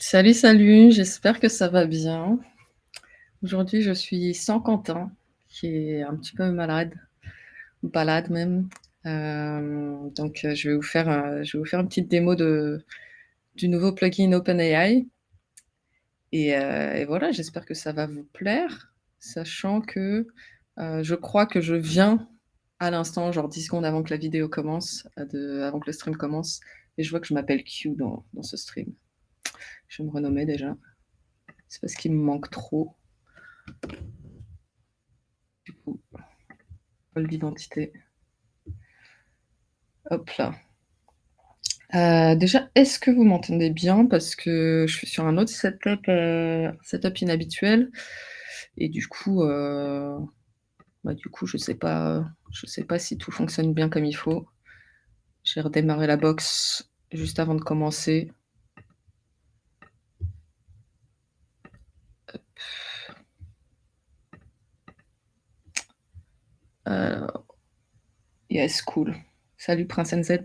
Salut, salut, j'espère que ça va bien. Aujourd'hui, je suis sans Quentin, qui est un petit peu malade, balade même. Donc, je vais vous faire une petite démo du nouveau plugin OpenAI et voilà, j'espère que ça va vous plaire, sachant que, je crois que je viens à l'instant, genre 10 secondes avant que la vidéo commence, avant que le stream commence et je vois que je m'appelle Q dans ce stream. Je vais me renommer déjà. C'est parce qu'il me manque trop. Du coup, pôle d'identité. Hop là. Déjà, est-ce que vous m'entendez bien? Parce que je suis sur un autre setup inhabituel et du coup, je sais pas si tout fonctionne bien comme il faut. J'ai redémarré la box juste avant de commencer. Yes, cool. Salut Prince NZ.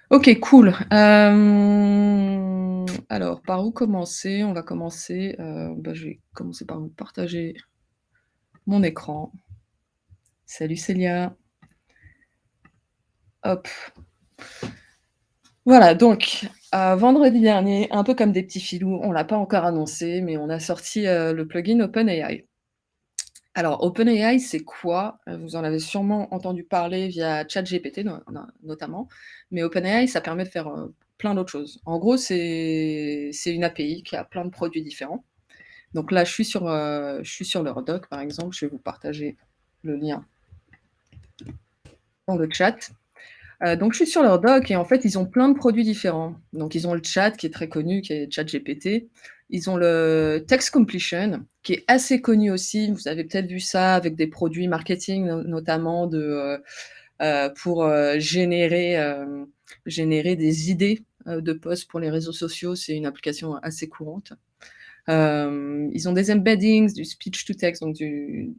OK, cool. Alors par où commencer? On va commencer, je vais commencer par vous partager mon écran. Salut Célia. Hop. Voilà, donc vendredi dernier, un peu comme des petits filous, on l'a pas encore annoncé, mais on a sorti, le plugin OpenAI. Alors OpenAI, c'est quoi? Vous en avez sûrement entendu parler via ChatGPT notamment, mais OpenAI, ça permet de faire, plein d'autres choses. En gros, c'est une API qui a plein de produits différents. Donc là, je suis sur leur doc, par exemple, je vais vous partager le lien dans le chat. Donc je suis sur leur doc et en fait, ils ont plein de produits différents. Donc ils ont le chat qui est très connu, qui est ChatGPT. Ils ont le text completion qui est assez connu aussi. Vous avez peut-être vu ça avec des produits marketing notamment pour, générer des idées, de posts pour les réseaux sociaux. C'est une application assez courante. Ils ont des embeddings, du speech to text, donc tu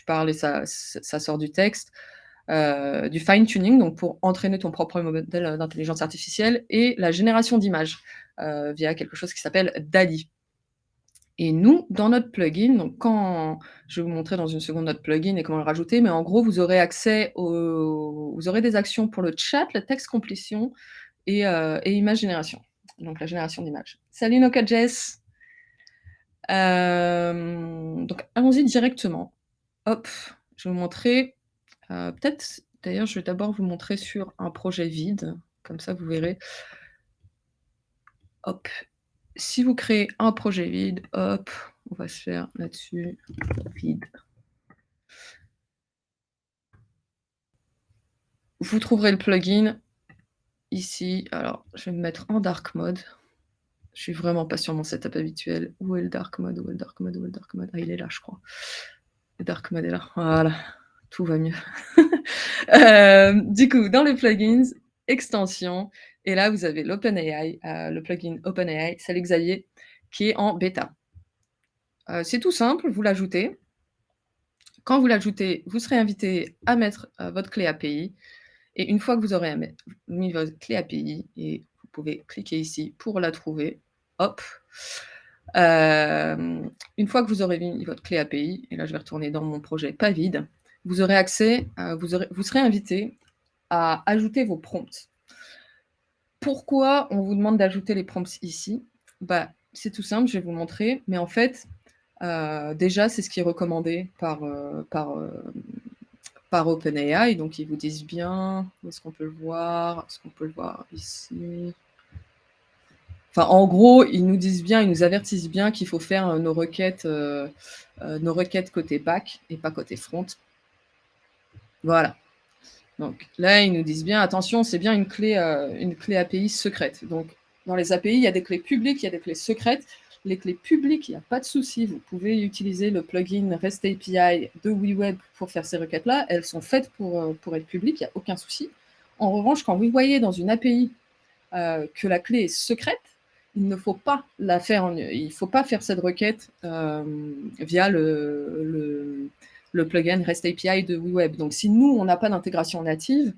parles et ça sort du texte. Du fine tuning, donc pour entraîner ton propre modèle d'intelligence artificielle et la génération d'images, via quelque chose qui s'appelle DALL-E. Et nous, dans notre plugin, donc quand je vais vous montrer dans une seconde notre plugin et comment le rajouter, mais en gros, vous aurez des actions pour le chat, le texte completion et image génération, donc la génération d'images. Salut Nokajess! Donc allons-y directement. Hop, je vais vous montrer. Peut-être d'ailleurs, je vais d'abord vous montrer sur un projet vide, comme ça vous verrez. Hop, si vous créez un projet vide, hop, on va se faire là-dessus, vide. Vous trouverez le plugin ici. Alors, je vais me mettre en dark mode. Je suis vraiment pas sur mon setup habituel. Où est le dark mode? Où est le dark mode? Où est le dark mode? Ah, il est là, je crois. Le dark mode est là. Voilà, tout va mieux. Du coup, dans les plugins, extensions, et là, vous avez l'OpenAI, le plugin OpenAI, salut Xavier, qui est en bêta. C'est tout simple, vous l'ajoutez. Quand vous l'ajoutez, vous serez invité à mettre, votre clé API et une fois que vous aurez mis votre clé API et vous pouvez cliquer ici pour la trouver, hop. Une fois que vous aurez mis votre clé API et là, je vais retourner dans mon projet pas vide, vous aurez accès, vous serez invité à ajouter vos prompts. Pourquoi on vous demande d'ajouter les prompts ici? Bah, c'est tout simple, je vais vous montrer, mais en fait, déjà, c'est ce qui est recommandé par OpenAI, donc ils vous disent bien où est-ce qu'on peut le voir? Est-ce qu'on peut le voir ici? Enfin, en gros, ils nous disent bien, ils nous avertissent bien qu'il faut faire, nos requêtes côté back et pas côté front. Voilà. Donc là, ils nous disent bien: «Attention, c'est bien une clé API secrète». Donc dans les API, il y a des clés publiques, il y a des clés secrètes. Les clés publiques, il y a pas de souci, vous pouvez utiliser le plugin REST API de WeWeb pour faire ces requêtes-là. Elles sont faites pour être publiques, il y a aucun souci. En revanche, quand vous voyez dans une API, que la clé est secrète, il ne faut pas la faire il faut pas faire cette requête, via le plugin REST API de WeWeb. Donc si nous, on n'a pas d'intégration native,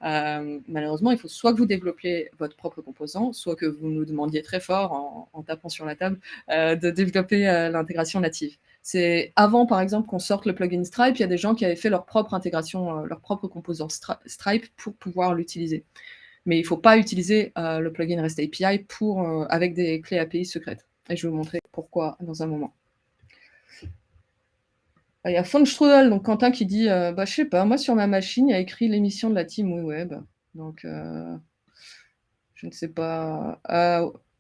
Malheureusement, il faut soit que vous développiez votre propre composant, soit que vous nous demandiez très fort en tapant sur la table, de développer, l'intégration native. C'est avant, par exemple, qu'on sorte le plugin Stripe, il y a des gens qui avaient fait leur propre intégration, leur propre composant Stripe pour pouvoir l'utiliser. Mais il faut pas utiliser, le plugin REST API pour, avec des clés API secrètes et je vais vous montrer pourquoi dans un moment. Il y a Funkstrudel, donc Quentin qui dit, «Bah, je sais pas, moi sur ma machine, il y a écrit l'émission de la team WeWeb, donc je ne sais pas».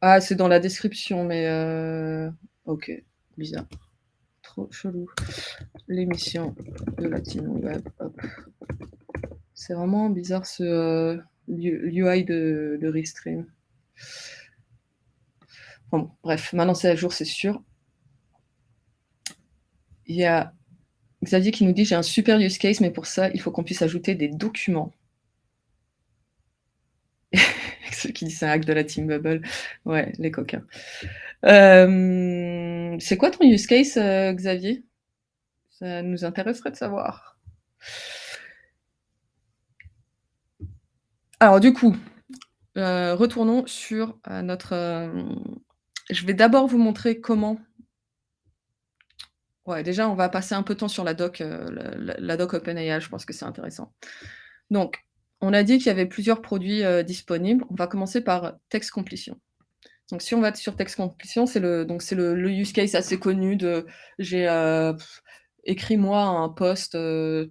Ah, c'est dans la description, mais OK, bizarre, trop chelou. L'émission de la team WeWeb, hop. C'est vraiment bizarre ce, l'UI de Restream. Bon, bref, maintenant c'est à jour, c'est sûr. Il y a Xavier qui nous dit: «J'ai un super use case, mais pour ça, il faut qu'on puisse ajouter des documents». Ceux qui disent: «C'est un hack de la team Bubble». Ouais, les coquins. C'est quoi ton use case, Xavier? Ça nous intéresserait de savoir. Alors du coup, retournons sur, notre, je vais d'abord vous montrer comment. Ouais, déjà, on va passer un peu de temps sur la doc, la doc OpenAI, je pense que c'est intéressant. Donc, on a dit qu'il y avait plusieurs produits, disponibles. On va commencer par Text Completion. Donc si on va sur Text Completion, c'est le use case assez connu de j'ai, écris-moi un post,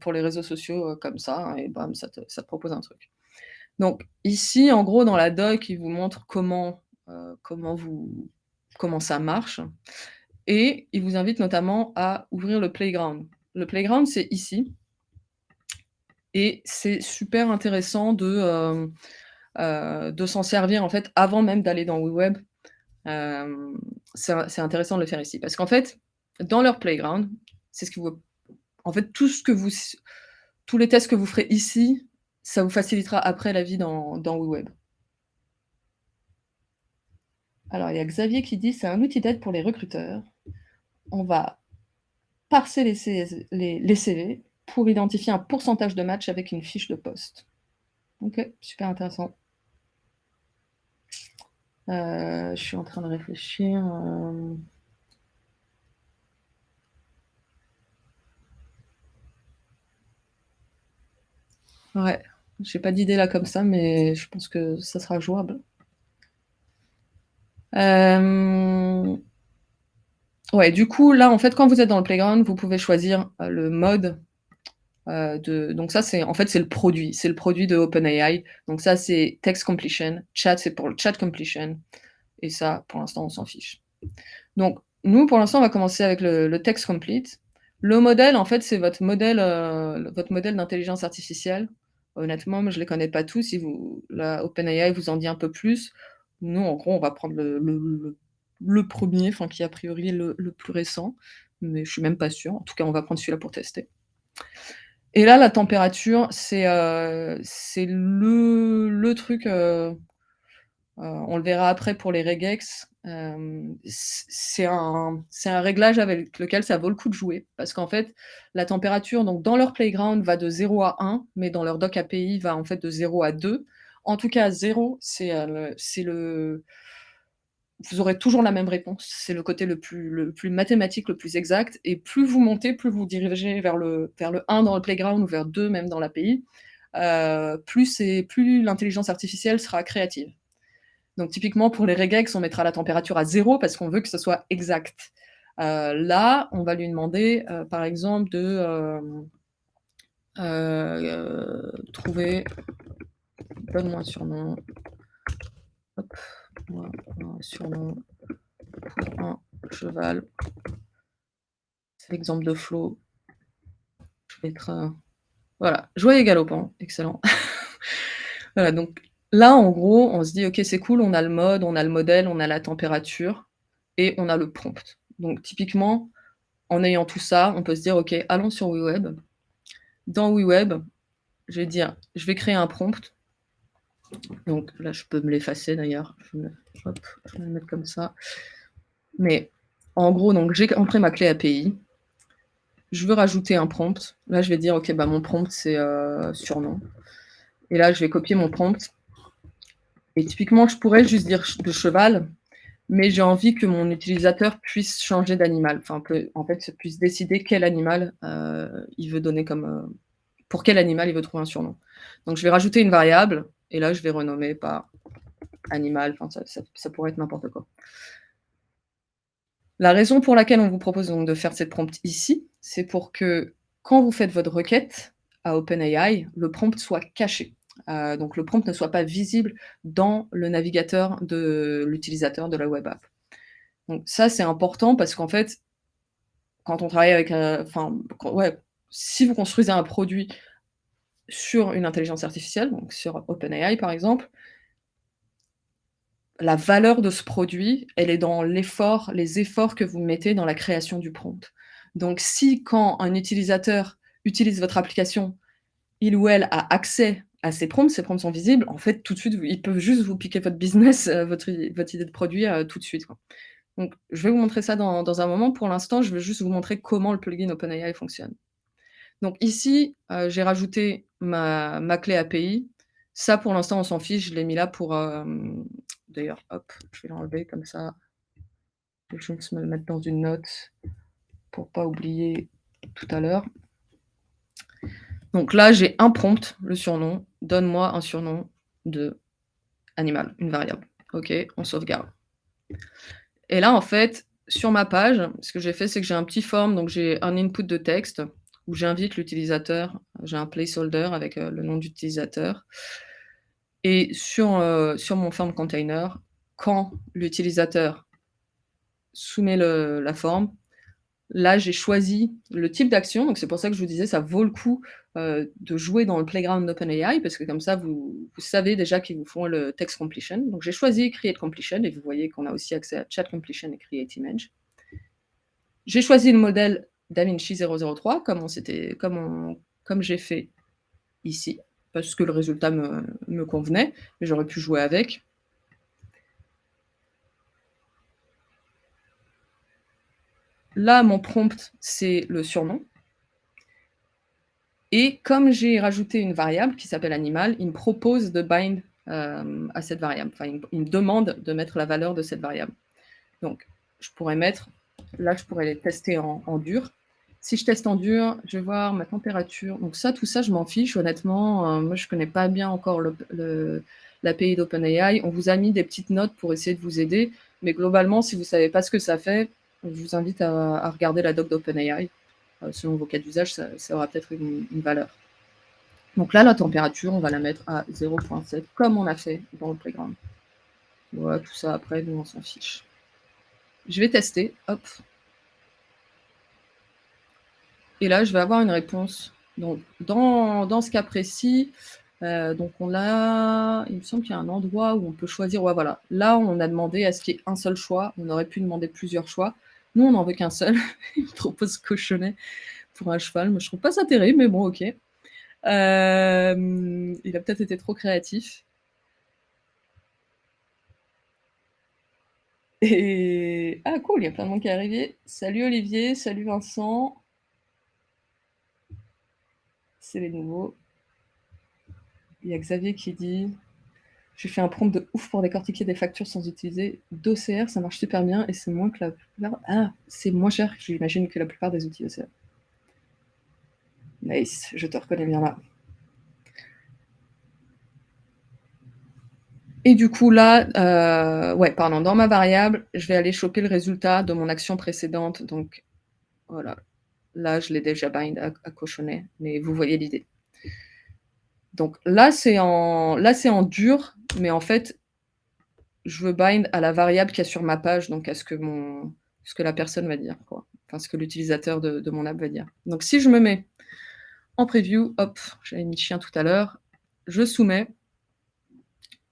pour les réseaux sociaux, comme ça, hein, et bam, ça te propose un truc. Donc ici, en gros, dans la doc, il vous montre comment ça marche et il vous invite notamment à ouvrir le playground. Le playground, c'est ici et c'est super intéressant de s'en servir, en fait, avant même d'aller dans WeWeb. C'est intéressant de le faire ici parce qu'en fait, dans leur playground, c'est ce que vous en fait, tous les tests que vous ferez ici, ça vous facilitera après la vie dans WeWeb. Alors, il y a Xavier qui dit: «C'est un outil d'aide pour les recruteurs. On va parser les CV pour identifier un pourcentage de match avec une fiche de poste». OK, super intéressant. Je suis en train de réfléchir, ouais, j'ai pas d'idée là comme ça, mais je pense que ça sera jouable. Hem, ouais, du coup, là, en fait, quand vous êtes dans le playground, vous pouvez choisir, le mode, donc ça, c'est le produit de OpenAI. Donc ça, c'est text completion. Chat, c'est pour le chat completion et ça, pour l'instant, on s'en fiche. Donc nous, pour l'instant, on va commencer avec le text complete. Le modèle, en fait, c'est votre modèle d'intelligence artificielle. Honnêtement, moi, je les connais pas tous. Si vous là, OpenAI vous en dit un peu plus. Nous, en gros, on va prendre le 1er, enfin, qui est a priori le plus récent, mais je suis même pas sûre. En tout cas, on va prendre celui-là pour tester et là, la température, c'est le truc, on le verra après pour les regex, c'est un réglage avec lequel ça vaut le coup de jouer parce qu'en fait, la température donc dans leur playground va de 0 à 1, mais dans leur doc API va en fait de 0 à 2. En tout cas 0, c'est le vous aurez toujours la même réponse. C'est le côté le plus mathématique, le plus exact et plus vous montez, plus vous dirigez vers le 1 dans le playground ou vers 2 même dans l'API, plus l'intelligence artificielle sera créative. Donc typiquement pour les regex, on mettra la température à 0 parce qu'on veut que ce soit exact. Là, on va lui demander, par exemple de, trouver donne-moi un surnom, hop, moi un surnom pour un cheval. C'est l'exemple de Flo. Je vais être, voilà, joyeux galopant, excellent. Voilà, donc là, en gros, on se dit: «OK, c'est cool, on a le mode, on a le modèle, on a la température et on a le prompt». Donc typiquement, en ayant tout ça, on peut se dire: «OK, allons sur WeWeb». Dans WeWeb, je vais créer un prompt. Donc là, je peux me l'effacer d'ailleurs. Je vais me mettre comme ça. Mais en gros, donc j'ai entré ma clé API. Je veux rajouter un prompt. Là, je vais dire: «OK, bah, mon prompt, c'est, surnom» et là, je vais copier mon prompt et typiquement, je pourrais juste dire ch de cheval, mais j'ai envie que mon utilisateur puisse changer d'animal, enfin peut en fait, puisse décider quel animal, il veut donner comme, pour quel animal il veut trouver un surnom. Donc je vais rajouter une variable et là, je vais renommer par animal, enfin ça pourrait être n'importe quoi. La raison pour laquelle on vous propose donc de faire cette prompt ici, c'est pour que quand vous faites votre requête à OpenAI, le prompt soit caché. Donc le prompt ne soit pas visible dans le navigateur de l'utilisateur de la web app. Donc ça, c'est important parce qu'en fait, quand on travaille avec, enfin, ouais, si vous construisez un produit sur une intelligence artificielle, donc sur OpenAI par exemple, la valeur de ce produit, elle est dans les efforts que vous mettez dans la création du prompt. Donc si quand un utilisateur utilise votre application, il ou elle a accès à ces prompts sont visibles, en fait, tout de suite, ils peuvent juste vous piquer votre business, votre idée de produit, tout de suite, quoi. Donc je vais vous montrer ça dans un moment. Pour l'instant, je veux juste vous montrer comment le plugin OpenAI fonctionne. Donc ici, j'ai rajouté ma clé API. Ça, pour l'instant, on s'en fiche, je l'ai mis là pour, d'ailleurs, hop, je vais l'enlever comme ça, je vais juste me le mettre dans une note pour pas oublier tout à l'heure. Donc là, j'ai un prompt, le surnom, donne-moi un surnom de animal, une variable. OK, on sauvegarde. Et là, en fait, sur ma page, ce que j'ai fait, c'est que j'ai un petit form, donc j'ai un input de texte où j'invite l'utilisateur, j'ai un placeholder avec, le nom d'utilisateur et sur mon form container, quand l'utilisateur soumet la forme, là, j'ai choisi le type d'action, donc c'est pour ça que je vous disais, ça vaut le coup, de jouer dans le playground d'OpenAI parce que comme ça, vous savez déjà qu'ils vous font le text completion. Donc j'ai choisi create completion et vous voyez qu'on a aussi accès à chat completion et create image. J'ai choisi le modèle DaVinci 003 comme j'ai fait ici, parce que le résultat me convenait, mais j'aurais pu jouer avec. Là, mon prompt, c'est le surnom. Et comme j'ai rajouté une variable qui s'appelle animal, il me propose de bind, à cette variable. Enfin, il me demande de mettre la valeur de cette variable. Donc, je pourrais mettre là, je pourrais les tester en dur. Si je teste en dur, je vais voir ma température. Donc ça, tout ça, je m'en fiche honnêtement, moi je connais pas bien encore l'API d'OpenAI. On vous a mis des petites notes pour essayer de vous aider, mais globalement, si vous savez pas ce que ça fait, je vous invite à regarder la doc d'OpenAI. Selon vos cas d'usage, ça aura peut-être une valeur. Donc là, la température, on va la mettre à 0,7 comme on a fait dans le playground. Voilà, tout ça après, nous on s'en fiche. Je vais tester, hop. Et là, je vais avoir une réponse. Donc, dans ce cas précis, donc il me semble qu'il y a un endroit où on peut choisir. Ouais, voilà. Là, on a demandé à ce qu'il y ait un seul choix. On aurait pu demander plusieurs choix. Nous, on n'en veut qu'un seul. Il me propose cochonnet pour un cheval. Moi, je trouve pas ça terrible, mais bon, ok. Il a peut-être été trop créatif. Et ah cool, il y a plein de monde qui est arrivé. Salut Olivier, salut Vincent. C'est les nouveaux. Il y a Xavier qui dit: «J'ai fait un prompt de ouf pour décortiquer des factures sans utiliser d'OCR, ça marche super bien et c'est moins que la plupart». Ah, c'est moins cher, j'imagine, que la plupart des outils OCR. Nice, je te reconnais bien là. Et du coup là, ouais, pardon, dans ma variable, je vais aller choper le résultat de mon action précédente. Donc voilà, là, je l'ai déjà bind à cochonnet, mais vous voyez l'idée. Donc là, c'est en dur, mais en fait, je veux bind à la variable qu'il y a sur ma page, donc à ce que la personne va dire, quoi. Enfin, ce que l'utilisateur de mon app va dire. Donc si je me mets en preview, hop, j'avais mis chien tout à l'heure, je soumets,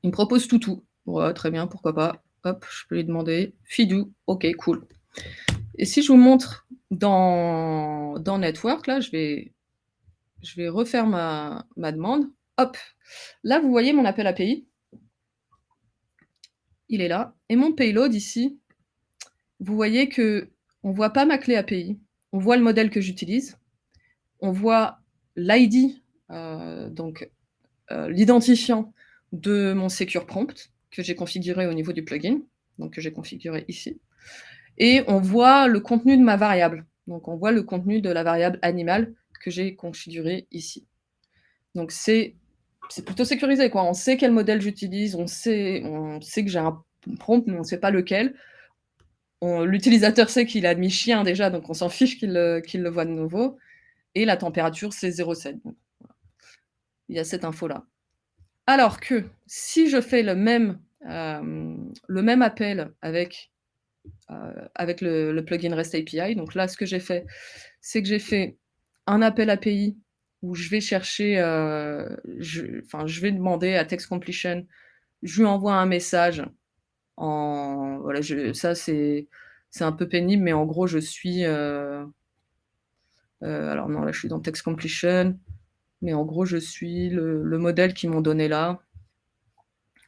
il me propose toutou. Ouais, très bien, pourquoi pas. Hop, je peux lui demander Fidou, ok, cool. Et si je vous montre dans Network, là, je vais refaire ma demande. Hop, là, vous voyez mon appel API. Il est là. Et mon payload ici, vous voyez que on voit pas ma clé API. On voit le modèle que j'utilise. On voit l'ID, donc l'identifiant de mon secure prompt que j'ai configuré au niveau du plugin, donc que j'ai configuré ici et on voit le contenu de ma variable. Donc on voit le contenu de la variable animal que j'ai configuré ici. Donc c'est plutôt sécurisé, quoi. On sait quel modèle j'utilise, on sait que j'ai un prompt, mais on sait pas lequel. L'utilisateur sait qu'il a mis chien déjà, donc on s'en fiche qu'il le voit de nouveau et la température, c'est 0,7. Donc voilà, il y a cette info-là. Alors que si je fais le même appel avec le plugin REST API, donc là, ce que j'ai fait, c'est que j'ai fait un appel API où je vais chercher, je vais demander à Text Completion, je lui envoie un message en voilà, ça c'est un peu pénible, mais en gros, je suis, alors non, là, je suis dans Text Completion, mais en gros, je suis le modèle qu'ils m'ont donné là.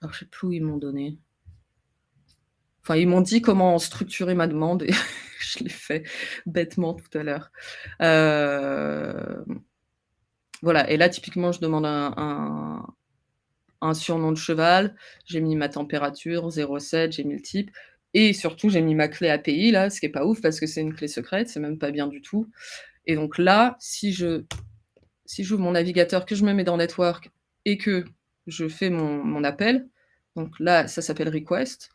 Alors, je sais plus où ils m'ont donné. Enfin, ils m'ont dit comment structurer ma demande et je l'ai fait bêtement tout à l'heure. Voilà, et là, typiquement, je demande un surnom de cheval, j'ai mis ma température, 0,7, j'ai mis le type et surtout, j'ai mis ma clé API là, ce qui est pas ouf parce que c'est une clé secrète, c'est même pas bien du tout et donc là, si j'ouvre mon navigateur, que je me mets dans network et que je fais mon appel, donc là, ça s'appelle request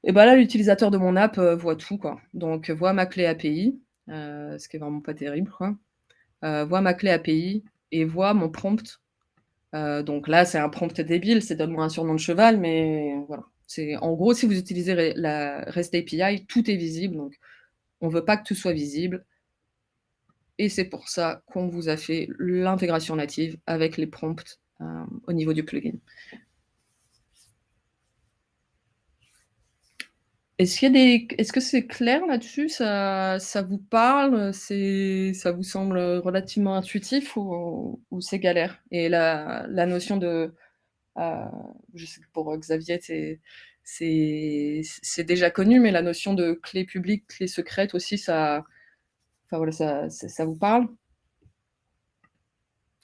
et bah, là, l'utilisateur de mon app, voit tout, quoi. Donc voit ma clé API, ce qui est vraiment pas terrible, quoi. Voit ma clé API et voit mon prompt. Donc là, c'est un prompt débile, c'est donne-moi un surnom de cheval, mais voilà. C'est en gros, si vous utilisez la REST API, tout est visible, donc on veut pas que tout soit visible et c'est pour ça qu'on vous a fait l'intégration native avec les prompts, au niveau du plugin. Est-ce que c'est clair là-dessus? Ça vous parle? Ça vous semble, relativement intuitif ou c'est galère? Et la notion de, je sais que pour, Xavier, c'est déjà connu, mais la notion de clé publique, clé secrète aussi, enfin voilà, ça vous parle?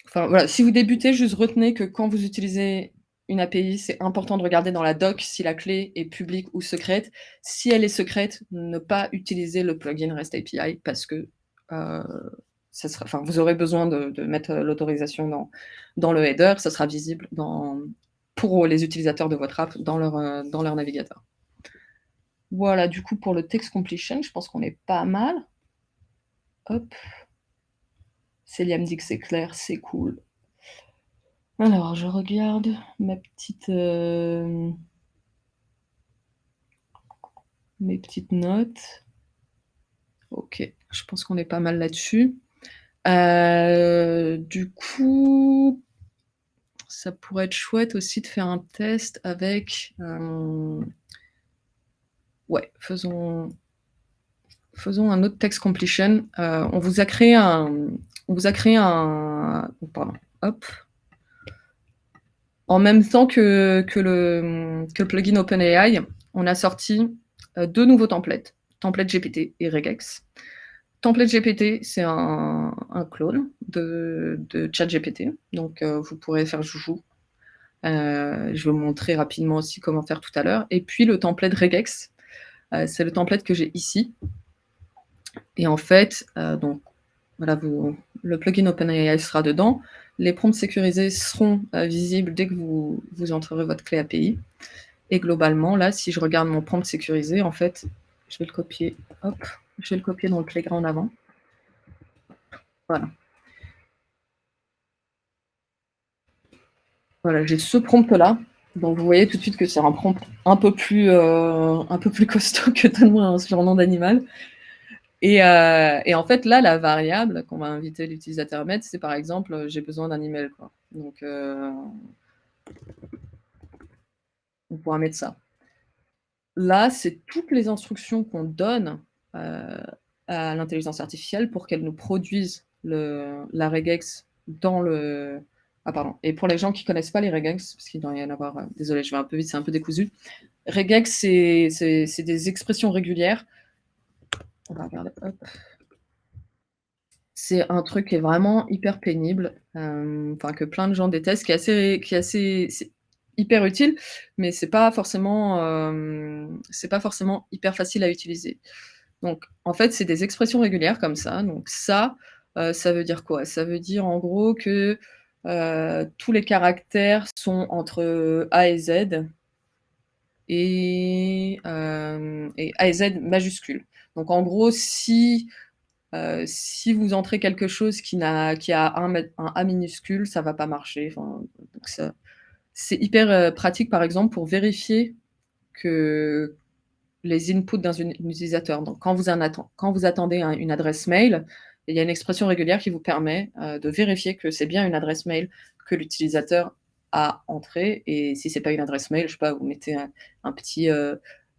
Enfin voilà, si vous débutez, juste retenez que quand vous utilisez une API, c'est important de regarder dans la doc si la clé est publique ou secrète. Si elle est secrète, ne pas utiliser le plugin REST API parce que, heu, vous aurez besoin de mettre, l'autorisation dans le header, ça sera visible pour les utilisateurs de votre app dans leur navigateur. Voilà, du coup, pour le text completion, je pense qu'on est pas mal. Hop. Célia me dit que c'est clair, c'est cool. Alors, je regarde mes petites notes. OK, je pense qu'on est pas mal là-dessus. Du coup, ça pourrait être chouette aussi de faire un test avec, ouais, faisons un autre text completion. On vous a créé un pardon, hop. En même temps que le plugin OpenAI, on a sorti, 2 nouveaux templates, template GPT et regex. Template GPT, c'est un clone de ChatGPT, donc vous pourrez faire joujou. Je vais vous montrer rapidement aussi comment faire tout à l'heure et puis le template regex, c'est le template que j'ai ici et en fait, donc voilà, le plugin OpenAI sera dedans. Les prompts sécurisés seront, visibles dès que vous entrerez votre clé API et globalement, là, si je regarde mon prompt sécurisé, en fait, je vais le copier, hop, je vais le copier dans le playground avant. Voilà. Voilà, j'ai ce prompt-là. Donc vous voyez tout de suite que c'est un prompt un peu plus costaud que donne-moi un surnom d'animal. Et en fait, là, la variable qu'on va inviter l'utilisateur à mettre, c'est par exemple, j'ai besoin d'un email, quoi. Donc, on pourra mettre ça. Là, c'est toutes les instructions qu'on donne, à l'intelligence artificielle pour qu'elle nous produise la regex dans le ah pardon, et pour les gens qui connaissent pas les regex, parce qu'il doit y en avoir, désolée, je vais un peu vite, c'est un peu décousu. Regex, c'est des expressions régulières. On va regarder, hop. C'est un truc qui est vraiment hyper pénible, enfin que plein de gens détestent, qui est assez c'est hyper utile, mais c'est pas forcément hyper facile à utiliser. Donc en fait, c'est des expressions régulières comme ça, donc ça veut dire quoi? Ça veut dire en gros que, tous les caractères sont entre A et Z et A et Z majuscules. Donc en gros, si vous entrez quelque chose qui a un A minuscule, ça va pas marcher, enfin, donc ça c'est hyper, pratique, par exemple, pour vérifier que les inputs d'un utilisateur. Donc quand vous attendez une adresse mail, il y a une expression régulière qui vous permet, de vérifier que c'est bien une adresse mail que l'utilisateur a entrée et si c'est pas une adresse mail, je sais pas, vous mettez un petit,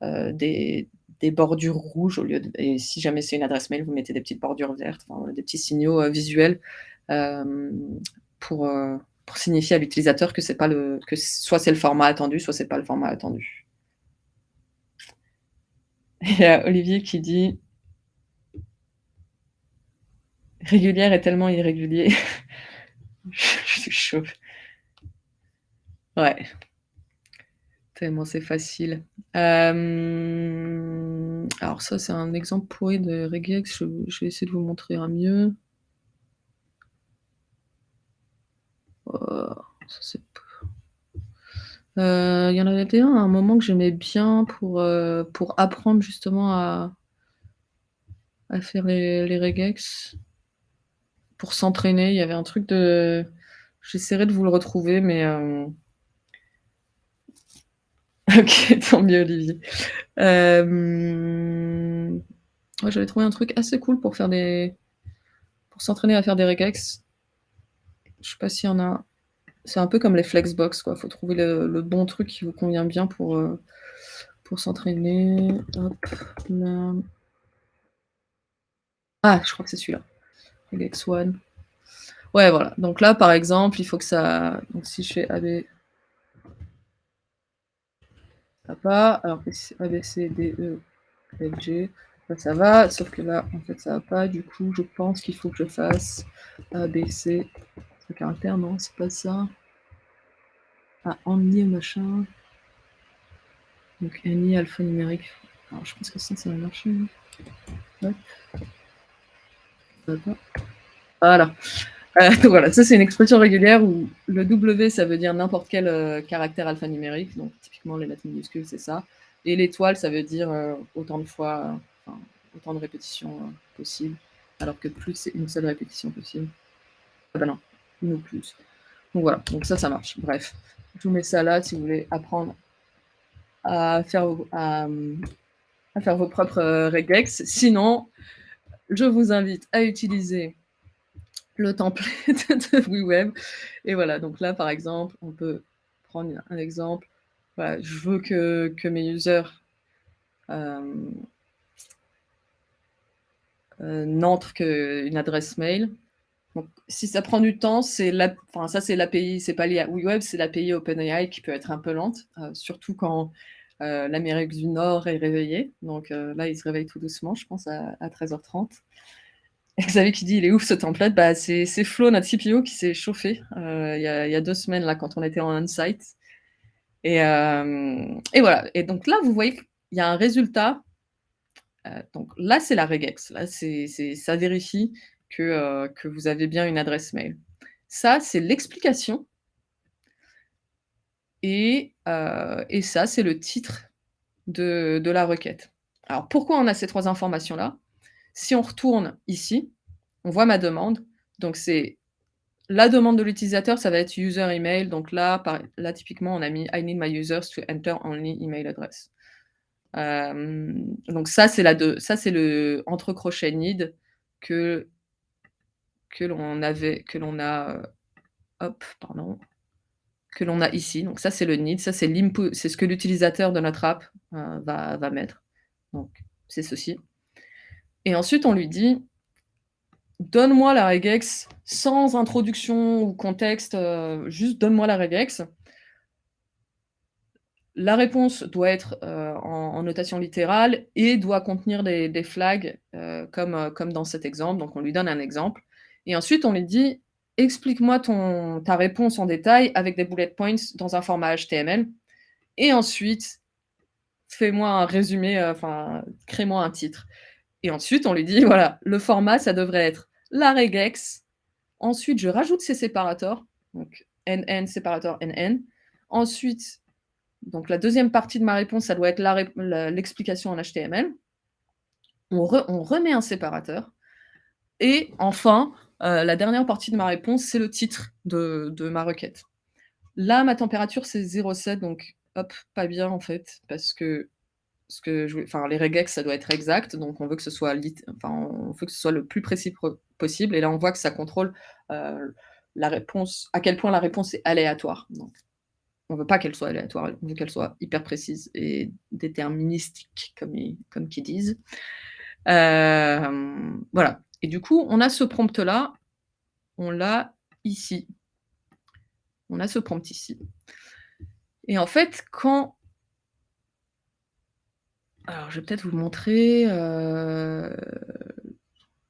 des bordures rouges au lieu de et si jamais c'est une adresse mail, vous mettez des petites bordures vertes, enfin, des petits signaux, visuels, hem, pour, heu, pour signifier à l'utilisateur que c'est pas le que soit c'est le format attendu, soit c'est pas le format attendu. Il y a Olivier qui dit: «Régulière est tellement irrégulier». Je suis chaud. Ouais, tellement c'est facile. Alors ça, c'est un exemple pourri de regex, je vais essayer de vous montrer un mieux. Ça c'est il y en avait un à un moment que j'aimais bien pour apprendre justement à faire les regex, pour s'entraîner. Il y avait un truc de j'essaierai de vous le retrouver mais OK, tant mieux Olivier. Hem, ouais, j'avais trouvé un truc assez cool pour s'entraîner à faire des regex. Je sais pas s'il y en a c'est un peu comme les flexbox quoi, faut trouver le bon truc qui vous convient bien pour s'entraîner. Hop, là. Ah, je crois que c'est celui-là, regex one. Ouais, voilà, donc là, par exemple, il faut que ça donc si je fais AB ça va pas, alors que si A, B, C, D, E, F, G, là ça va, sauf que là, en fait, ça va pas, du coup, je pense qu'il faut que je fasse A, B, C, ce caractère, non, c'est pas ça. Ah, emmener machin, donc Annie alphanumérique. Alors je pense que ça va marcher, hein. Hop, ça va pas. Voilà. Voilà, ça c'est une expression régulière où le W ça veut dire n'importe quel, caractère alphanumérique, donc typiquement les lettres minuscules, c'est ça et l'étoile ça veut dire, autant de fois, enfin, autant de répétitions, possibles, alors que plus c'est une seule répétition possible. Ah bah non, une ou plus. Donc voilà, donc ça marche. Bref, je vous mets ça là si vous voulez apprendre à faire à faire vos propres, regex. Sinon, je vous invite à utiliser le template de WeWeb et voilà, donc là, par exemple, on peut prendre un exemple. Voilà, je veux que mes users, hem, n'entrent qu'une adresse mail. Donc si ça prend du temps, enfin ça, c'est l'API, c'est pas lié à WeWeb, c'est l'API OpenAI qui peut être un peu lente, surtout quand, l'Amérique du Nord est réveillée. Donc là, ils se réveillent tout doucement, je pense à 13h30. Et Xavier qui dit: «Il est ouf ce template». Bah, c'est Flo, notre CPO, qui s'est chauffé, il y a 2 semaines là, quand on était en on-site et voilà et donc là, vous voyez qu'il y a un résultat, donc là, c'est la regex. Là, c'est ça vérifie que vous avez bien une adresse mail. Ça, c'est l'explication et ça, c'est le titre de la requête. Alors pourquoi on a ces 3 informations-là? Si on retourne ici, on voit ma demande, donc c'est la demande de l'utilisateur, ça va être user email, donc là typiquement on a mis I need my users to enter only email address. Donc ça c'est le entre crochets need que que l'on a, hop, pardon, que l'on a ici. Donc ça c'est le need, ça c'est l'input, c'est ce que l'utilisateur de notre app, va mettre. Donc c'est ceci et ensuite on lui dit: «Donne-moi la regex sans introduction ou contexte, juste donne-moi la regex». La réponse doit être, en notation littérale et doit contenir des flags, comme dans cet exemple. Donc on lui donne un exemple Et ensuite, on lui dit: «Explique-moi ta réponse en détail avec des bullet points dans un format HTML et ensuite fais-moi un résumé, enfin, crée-moi un titre». Et ensuite, on lui dit: «Voilà, le format, ça devrait être la regex. Ensuite, je rajoute ces séparateurs, donc NN, séparateur NN. Ensuite, donc la deuxième partie de ma réponse, ça doit être l'explication en HTML. On remet un séparateur et enfin, la dernière partie de ma réponse, c'est le titre de ma requête. Là, ma température, c'est 0,7, donc hop, pas bien en fait, parce que ce que je voulais, enfin, les regex, ça doit être exact, donc on veut que ce soit enfin, on veut que ce soit le plus précis possible. Et là, on voit que ça contrôle la réponse, à quel point la réponse est aléatoire. Donc, on veut pas qu'elle soit aléatoire, on veut qu'elle soit hyper précise et déterministique, comme qu'ils disent. Voilà. Et du coup, on a ce prompt-là, on l'a ici. On a ce prompt ici. Et en fait, alors, je vais peut-être vous montrer,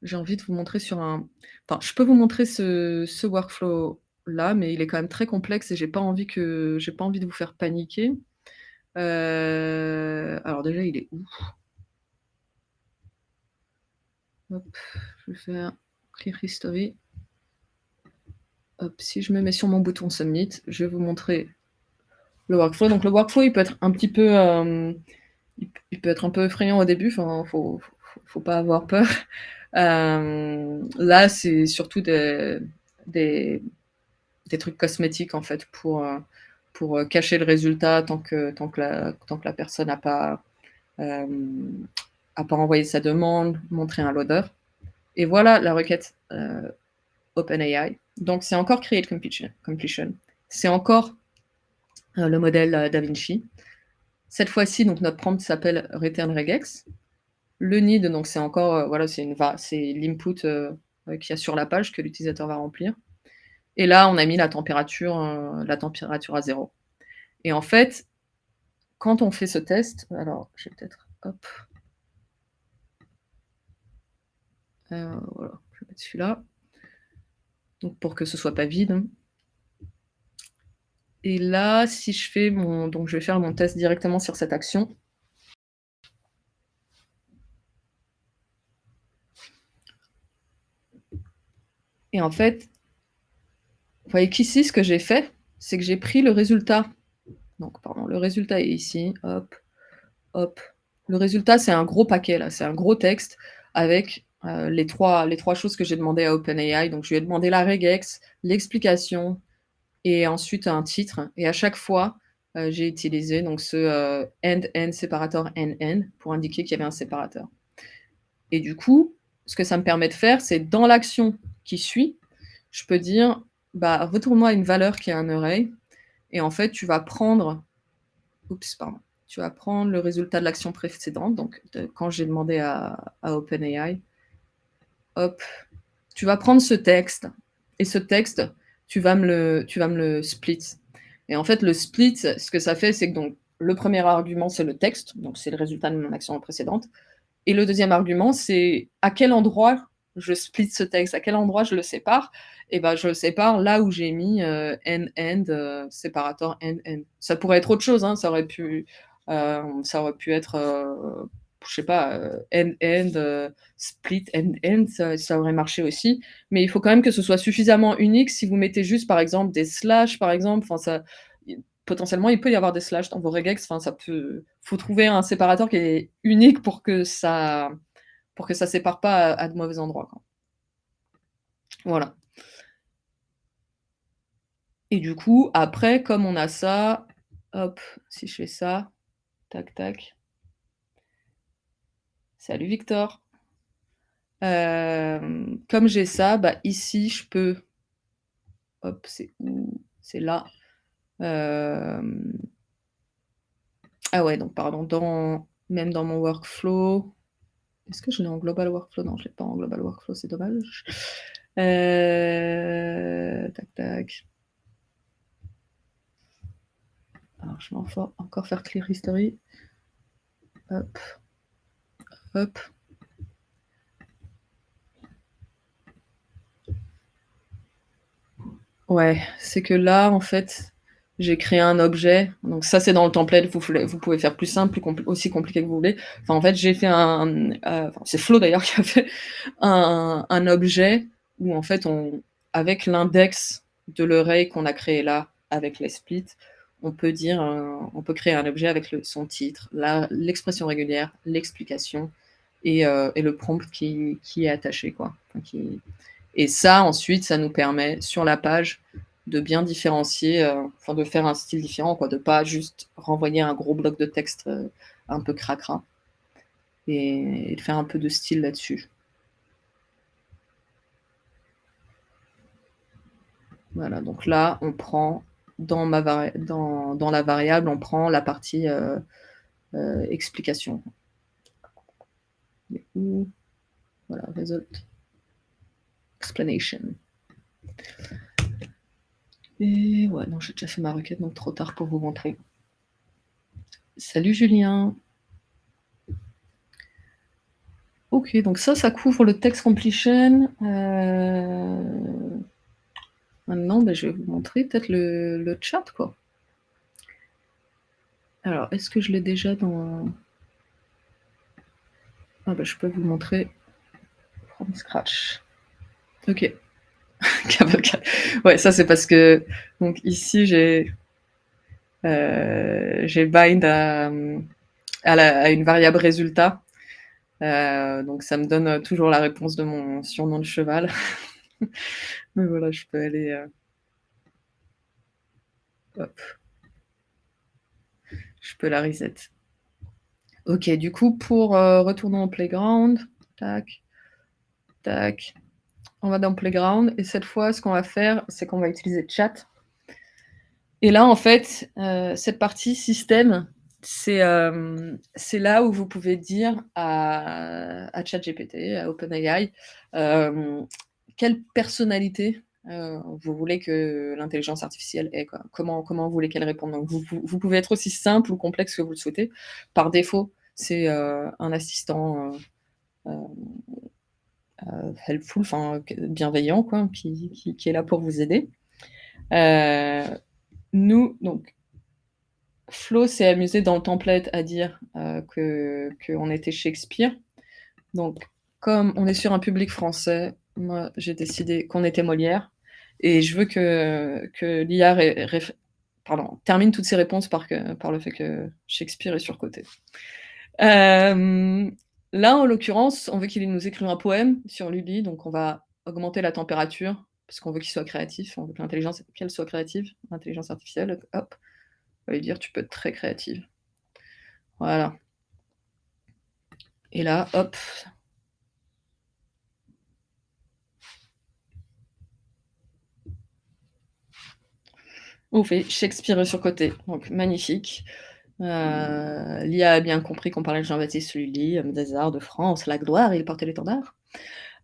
j'ai envie de vous montrer sur un, enfin, je peux vous montrer ce workflow-là, mais il est quand même très complexe et j'ai pas envie de vous faire paniquer. Alors déjà, il est où? Hop, je vais faire clear history. Hop, si je me mets sur mon bouton submit, je vais vous montrer le workflow. Donc le workflow, il peut être un petit peu, il peut être un peu effrayant au début, enfin, faut pas avoir peur. Là, c'est surtout des trucs cosmétiques en fait pour cacher le résultat tant que la personne a pas envoyé sa demande, montrer un loader. Et voilà la requête OpenAI. Donc c'est encore create completion. C'est encore le modèle DaVinci. Cette fois-ci, donc notre prompt s'appelle return regex. Le need, donc c'est encore voilà, c'est l'input qu'il y a sur la page que l'utilisateur va remplir. Et là, on a mis la température à 0. Et en fait, quand on fait ce test, alors je vais peut-être, hop, voilà, je vais mettre celui-là, donc pour que ce soit pas vide. Et là, si je fais donc je vais faire mon test directement sur cette action. Et en fait, vous voyez qu'ici, ce que j'ai fait, c'est que j'ai pris le résultat. Donc, pardon, le résultat est ici, hop, hop. Le résultat, c'est un gros paquet là, c'est un gros texte avec les trois choses que j'ai demandé à OpenAI. Donc, je lui ai demandé la regex, l'explication et ensuite un titre. Et à chaque fois, j'ai utilisé donc ce end séparateur NN pour indiquer qu'il y avait un séparateur. Et du coup, ce que ça me permet de faire, c'est dans l'action qui suit, je peux dire, bah, retourne-moi une valeur qui est un array. Et en fait, tu vas prendre, tu vas prendre le résultat de l'action précédente, donc quand j'ai demandé à OpenAI, hop, tu vas prendre ce texte, et ce texte, tu vas me le split. Et en fait, le split, ce que ça fait, c'est que donc, le premier argument, c'est le texte, donc c'est le résultat de mon action précédente. Et le deuxième argument, c'est à quel endroit je split ce texte, à quel endroit je le sépare. Et ben, je le sépare là où j'ai mis end, séparateur end. Ça pourrait être autre chose, hein, ça aurait pu être, je sais pas, end, split end, ça aurait marché aussi. Mais il faut quand même que ce soit suffisamment unique. Si vous mettez juste, par exemple, des slash, par exemple, enfin, potentiellement, il peut y avoir des slash dans vos regex. Enfin, faut trouver un séparateur qui est unique pour que ça sépare pas à de mauvais endroits, quoi. Voilà. Et du coup, après, comme on a ça, hop, si je fais ça, tac, tac. Salut Victor. Comme j'ai ça, bah ici, je peux, hop, c'est où? C'est là. Ah ouais, donc pardon, même dans mon workflow. Est-ce que je l'ai en global workflow? Non, je l'ai pas en global workflow, c'est dommage. Tac, tac. Alors, je vais encore faire clear history. Hop, hop. Ouais, c'est que là, en fait, j'ai créé un objet, donc ça, c'est dans le template, vous pouvez faire plus simple, plus aussi compliqué que vous voulez. Enfin, en fait, j'ai fait enfin, c'est Flo d'ailleurs qui a fait un objet où en fait avec l'index de l'oreille qu'on a créé là, avec les splits, on peut créer un objet avec son titre, l'expression régulière, l'explication et le prompt qui est attaché, quoi. Enfin, et ça, ensuite, ça nous permet, sur la page, de bien différencier, enfin de faire un style différent, quoi, de pas juste renvoyer un gros bloc de texte, un peu cracra et de faire un peu de style là-dessus. Voilà, donc là, on prend dans la variable, on prend la partie, explication. Du coup, voilà, result explanation. Et ouais, non, j'ai déjà fait ma requête, donc trop tard pour vous montrer. Salut Julien. OK, donc ça couvre le text completion. Maintenant, je vais vous montrer peut-être le chat, quoi. Alors, est-ce que je l'ai déjà dans... Ah je peux vous montrer from scratch. OK. Cavalcade. Ouais, ça c'est parce que donc ici j'ai bind à une variable résultat. Donc ça me donne toujours la réponse de mon surnom de cheval. Mais voilà, je peux aller hop, je peux la reset. OK, du coup, pour retourner au playground, tac, tac, on va dans playground et cette fois, ce qu'on va faire, c'est qu'on va utiliser chat. Et là, en fait, cette partie système, c'est là où vous pouvez dire à ChatGPT, à OpenAI, quelle personnalité vous voulez que l'intelligence artificielle ait, quoi. Comment vous voulez qu'elle réponde. Donc vous pouvez être aussi simple ou complexe que vous le souhaitez. Par défaut, c'est un assistant helpful, enfin bienveillant, quoi, qui est là pour vous aider. Nous, donc, Flo s'est amusé dans le template à dire qu'on était Shakespeare. Donc, comme on est sur un public français, moi, j'ai décidé qu'on était Molière. Et je veux que l'IA termine toutes ses réponses par le fait que Shakespeare est surcoté. Là, en l'occurrence, on veut qu'il nous écrive un poème sur Lully, donc on va augmenter la température, parce qu'on veut qu'il soit créatif, on veut que l'intelligence qu'elle soit créative, l'intelligence artificielle, hop, on va lui dire tu peux être très créative. Voilà. Et là, hop. On fait Shakespeare est surcoté, donc magnifique. L'IA a bien compris qu'on parlait de Jean-Baptiste Lully, homme des arts de France, la gloire, il portait l'étendard.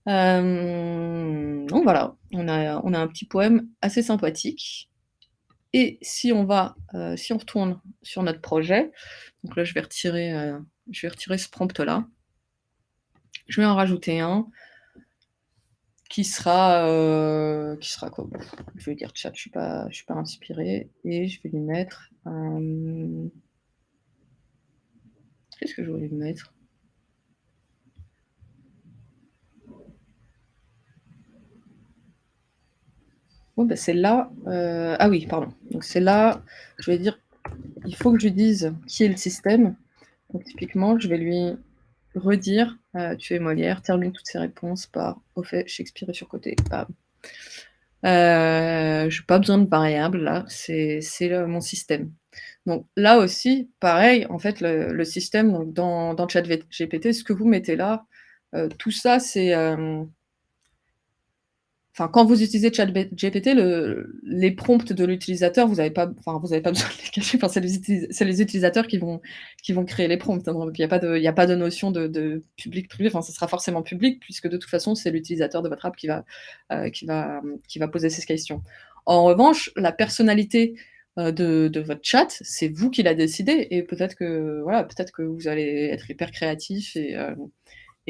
Donc voilà, on a un petit poème assez sympathique. Et si on retourne sur notre projet, donc là je vais retirer ce prompt-là. Je vais en rajouter un qui sera quoi? Je vais dire chat, je suis pas inspirée et je vais lui mettre qu'est-ce que je voulais lui mettre? Bon, c'est là, ah oui, pardon. Donc c'est là, je vais dire, il faut que je lui dise qui est le système. Donc typiquement, je vais lui redire, tu es Molière, termine toutes ses réponses par au fait, Shakespeare est surcoté. Bam. J'ai pas besoin de variables là, c'est mon système. Donc là aussi, pareil, en fait, le système, donc dans ChatGPT, ce que vous mettez là, tout ça, c'est enfin, quand vous utilisez ChatGPT, les prompts de l'utilisateur, vous n'avez pas besoin de les cacher. Enfin, c'est les utilisateurs qui vont créer les prompts, hein, donc il y a pas de notion de public privé. Enfin, ce sera forcément public puisque de toute façon, c'est l'utilisateur de votre app qui va poser ces questions. En revanche, la personnalité de votre chat, c'est vous qui la décidez et peut-être que voilà, peut-être que vous allez être hyper créatif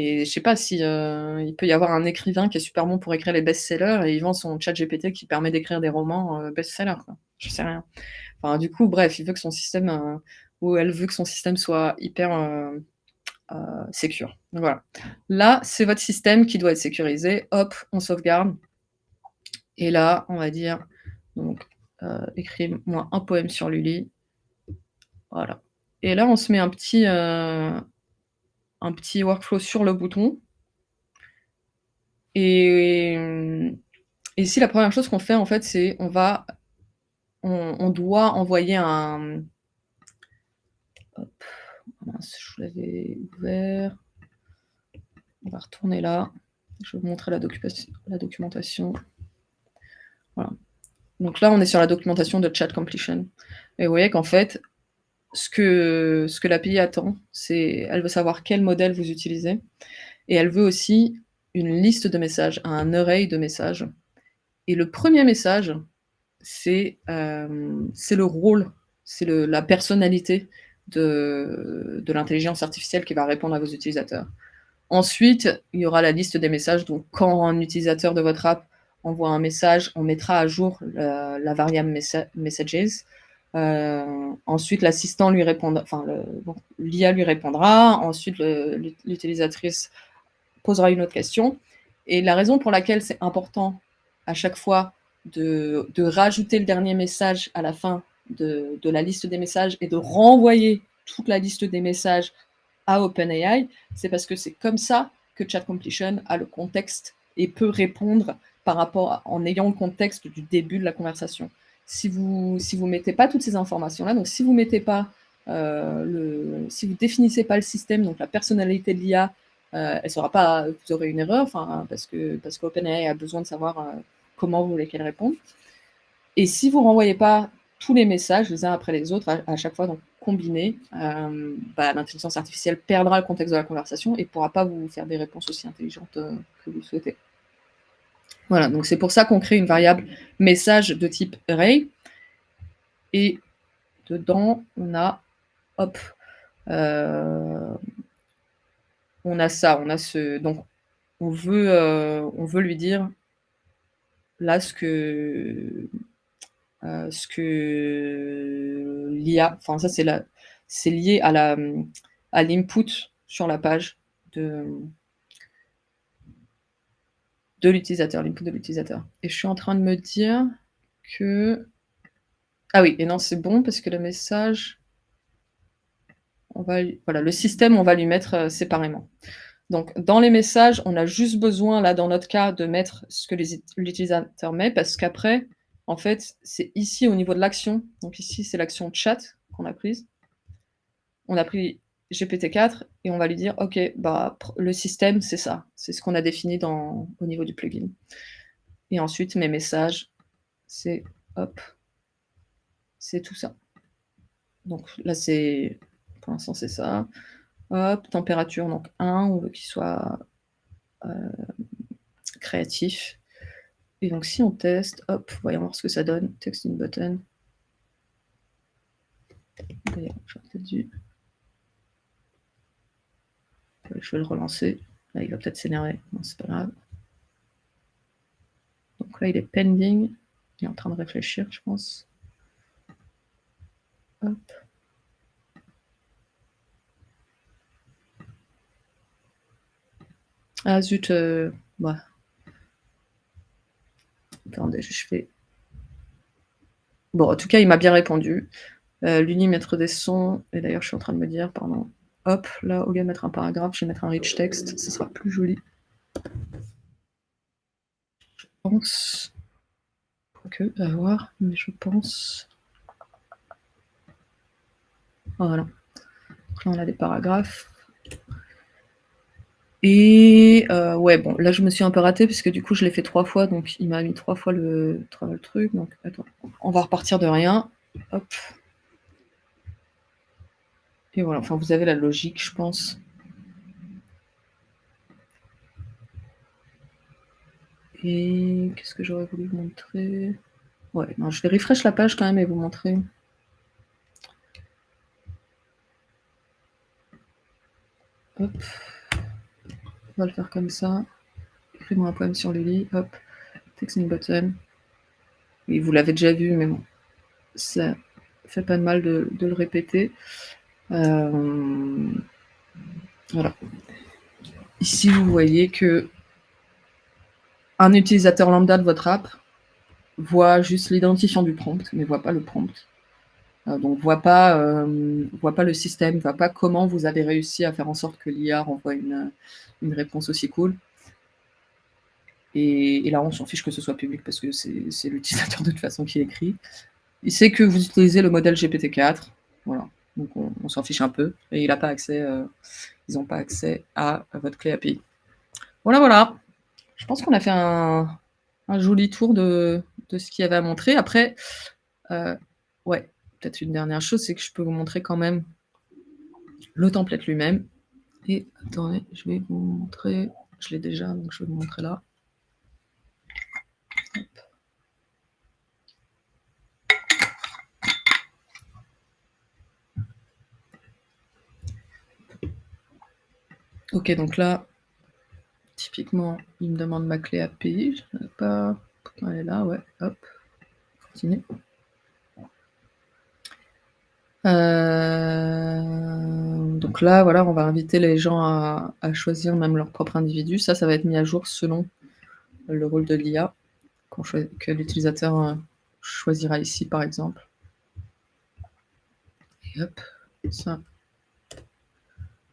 Et je sais pas si, il peut y avoir un écrivain qui est super bon pour écrire les best-sellers et il vend son ChatGPT qui permet d'écrire des romans, best-sellers, quoi. J'en sais rien. Enfin, du coup, bref, il veut que son système, ou elle veut que son système soit hyper, secure. Donc voilà. Là, c'est votre système qui doit être sécurisé. Hop, on sauvegarde et là, on va dire donc, écris-moi un poème sur Lulu. Voilà et là, on se met un petit workflow sur le bouton et ici, la première chose qu'on fait, en fait, c'est on doit envoyer un hop, mince, je l'avais ouvert. On va retourner là. Je vais vous montrer la documentation. Voilà. Donc là, on est sur la documentation de Chat Completion et vous voyez qu'en fait, ce que l'API attend, c'est elle veut savoir quel modèle vous utilisez et elle veut aussi une liste de messages, un array de messages et le premier message, c'est le rôle, c'est la personnalité de l'intelligence artificielle qui va répondre à vos utilisateurs. Ensuite, il y aura la liste des messages. Donc, quand un utilisateur de votre app envoie un message, on mettra à jour la variable messages. Ensuite, l'assistant lui répondra, enfin, l'IA lui répondra. Ensuite, l'utilisatrice posera une autre question. Et la raison pour laquelle c'est important à chaque fois de rajouter le dernier message à la fin de la liste des messages et de renvoyer toute la liste des messages à OpenAI, c'est parce que c'est comme ça que Chat Completion a le contexte et peut répondre en ayant le contexte du début de la conversation. Si vous mettez pas toutes ces informations-là, donc si vous mettez pas si vous définissez pas le système, donc la personnalité de l'IA, elle sera pas, vous aurez une erreur, enfin parce qu'OpenAI a besoin de savoir comment vous voulez qu'elle réponde. Et si vous renvoyez pas tous les messages les uns après les autres à chaque fois, donc combinés, l'intelligence artificielle perdra le contexte de la conversation et pourra pas vous faire des réponses aussi intelligentes que vous souhaitez. Voilà, donc c'est pour ça qu'on crée une variable message de type array. Et dedans, on a, hop, on a ça, on a donc on veut lui dire là ce que l'IA, enfin ça c'est lié à l'input sur la page de l'utilisateur, l'input de l'utilisateur. Et je suis en train de me dire que ah oui, et non, c'est bon parce que le message, voilà, le système, on va lui mettre séparément. Donc, dans les messages, on a juste besoin, là, dans notre cas, de mettre ce que l'utilisateur met, parce qu'après, en fait, c'est ici au niveau de l'action. Donc ici, c'est l'action chat qu'on a prise. On a pris GPT-4 et on va lui dire, OK, le système, c'est ça. C'est ce qu'on a défini au niveau du plugin. Et ensuite, mes messages, c'est hop, c'est tout ça. Donc là, pour l'instant, c'est ça. Hop, température, donc 1, on veut qu'il soit créatif. Et donc si on teste, hop, voyons voir ce que ça donne. Texting button. D'ailleurs, j'aurais peut-être dû. Je vais le relancer. Là, il va peut-être s'énerver. Non, c'est pas grave. Donc là, il est pending. Il est en train de réfléchir, je pense. Hop. Ah zut, attendez, je fais. Bon, en tout cas, il m'a bien répondu. L'uni mettre des sons. Et d'ailleurs, je suis en train de me dire, pardon. Hop, là, au lieu de mettre un paragraphe, je vais mettre un rich text. Ce sera plus joli. Je pense. Que, à voir, mais je pense. Voilà. Donc là, on a des paragraphes. Et ouais, bon, là, je me suis un peu ratée parce que du coup, je l'ai fait 3 fois, donc il m'a mis 3 fois le truc. Donc, attends, on va repartir de rien. Hop. Et voilà, enfin, vous avez la logique, je pense. Et qu'est-ce que j'aurais voulu vous montrer? Ouais, non, je vais refresh la page quand même et vous montrer. Hop. On va le faire comme ça. Écris-moi un poème sur le lit, hop, texting button. Oui, vous l'avez déjà vu, mais bon, ça fait pas de mal de le répéter. Voilà. Ici, vous voyez que un utilisateur lambda de votre app voit juste l'identifiant du prompt, mais voit pas le prompt. Donc voit pas le système, voit pas comment vous avez réussi à faire en sorte que l'IA renvoie une réponse aussi cool. Et là, on s'en fiche que ce soit public parce que c'est l'utilisateur de toute façon qui écrit. Il sait que vous utilisez le modèle GPT-4, voilà. Donc on s'en fiche un peu. Et il n'a pas accès, ils n'ont pas accès à votre clé API. Voilà, voilà. Je pense qu'on a fait un joli tour de ce qu'il y avait à montrer. Après, ouais, peut-être une dernière chose, c'est que je peux vous montrer quand même le template lui-même. Et attendez, je vais vous montrer. Je l'ai déjà, donc je vais vous montrer là. Hop. Ok, donc là, typiquement, il me demande ma clé API. Je n'ai pas. Pourtant, elle est là, ouais. Hop. Continue. Donc là, voilà, on va inviter les gens à choisir même leur propre individu. Ça va être mis à jour selon le rôle de l'IA que l'utilisateur choisira ici, par exemple. Et hop, ça,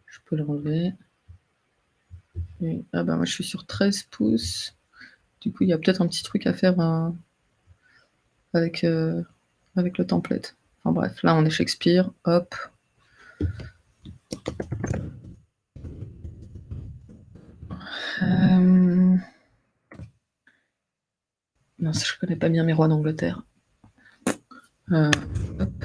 je peux le relever. Et, ah ben, moi, je suis sur 13 pouces. Du coup, il y a peut-être un petit truc à faire avec le template. Enfin bref, là, on est Shakespeare. Hop. Non, je connais pas bien mes rois d'Angleterre. Hop.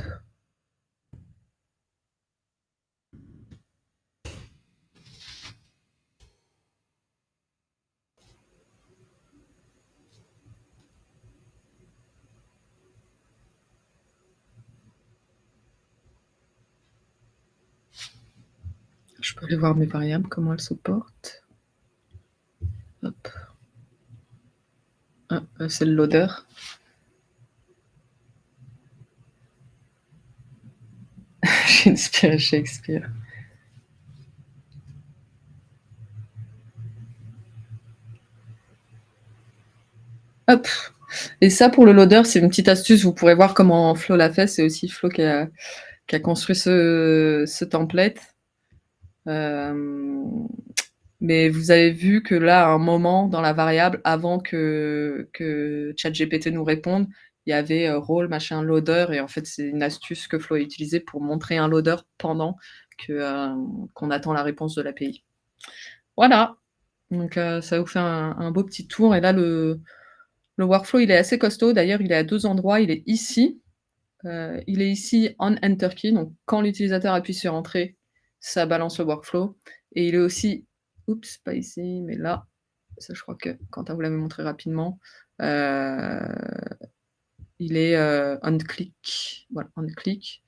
Je peux aller voir mes variables, comment elles se portent. Hop. Ah, c'est le loader. J'ai inspiré Shakespeare. Hop. Et ça, pour le loader, c'est une petite astuce. Vous pourrez voir comment Flo l'a fait. C'est aussi Flo qui a construit ce template. Mais vous avez vu que là, à un moment, dans la variable, avant que ChatGPT nous réponde, il y avait rôle, machin, loader. Et en fait, c'est une astuce que Flo a utilisée pour montrer un loader pendant qu'on attend la réponse de l'API. Voilà. Donc, ça vous fait un beau petit tour. Et là, le workflow, il est assez costaud. D'ailleurs, il est à 2 endroits. Il est ici. Il est ici on Enter Key. Donc, quand l'utilisateur appuie sur Entrée, ça balance le workflow. Et il est aussi, oups, pas ici, mais là. Ça, je crois que Quentin vous l'avait montré rapidement. Il est on click. Voilà, on click.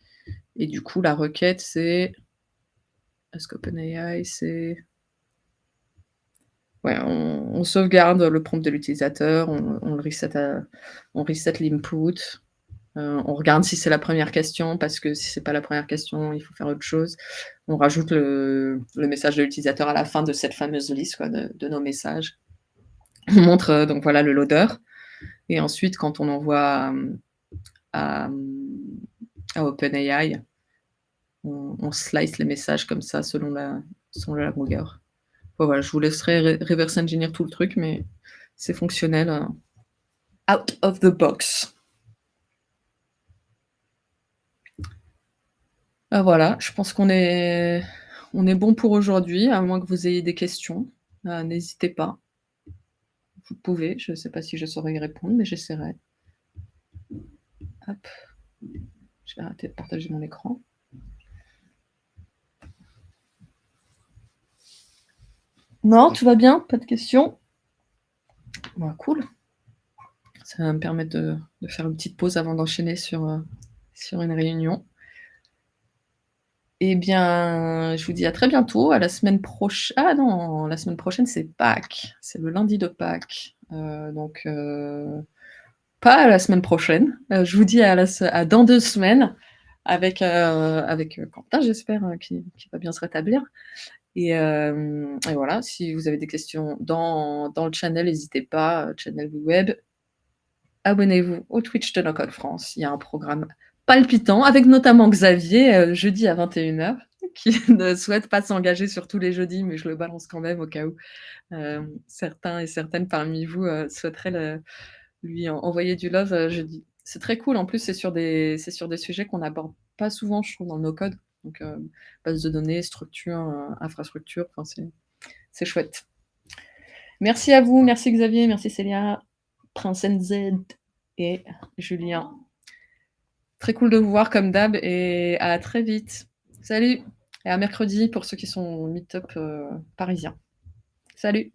Et du coup, la requête, c'est. Est-ce qu'OpenAI, c'est. Ouais, on sauvegarde le prompt de l'utilisateur, on reset l'input, on regarde si c'est la première question, parce que si c'est pas la première question, il faut faire autre chose. On rajoute le message de l'utilisateur à la fin de cette fameuse liste, quoi, de nos messages. On montre donc voilà le loader. Et ensuite, quand on envoie à OpenAI, on slice les messages comme ça selon la longueur. Bon, voilà, je vous laisserai reverse engineer tout le truc, mais c'est fonctionnel out of the box. Voilà, je pense qu'on est bon pour aujourd'hui, à moins que vous ayez des questions. N'hésitez pas. Vous pouvez, je ne sais pas si je saurai y répondre, mais j'essaierai. Hop. Je vais arrêter de partager mon écran. Non, tout va bien, pas de questions. Bon, cool. Ça va me permettre de faire une petite pause avant d'enchaîner sur une réunion. Eh bien, je vous dis à très bientôt, à la semaine prochaine. Ah non, la semaine prochaine, c'est Pâques, c'est le lundi de Pâques, pas la semaine prochaine. Je vous dis à dans 2 semaines avec Quentin, j'espère, qui va bien se rétablir et voilà, si vous avez des questions dans le channel, n'hésitez pas, channel web. Abonnez-vous au Twitch de Knockout France. Il y a un programme palpitant avec notamment Xavier, jeudi à 21h, qui ne souhaite pas s'engager sur tous les jeudis, mais je le balance quand même au cas où, certains et certaines parmi vous, souhaiteraient lui envoyer du love, jeudi. C'est très cool, en plus, c'est sur des sujets qu'on n'aborde pas souvent, je trouve, dans le no-code. Donc, base de données, structure, infrastructure, enfin, c'est chouette. Merci à vous, merci Xavier, merci Célia, Prince NZ et Julien. Très cool de vous voir comme d'hab et à très vite. Salut et à mercredi pour ceux qui sont meet-up parisiens. Salut.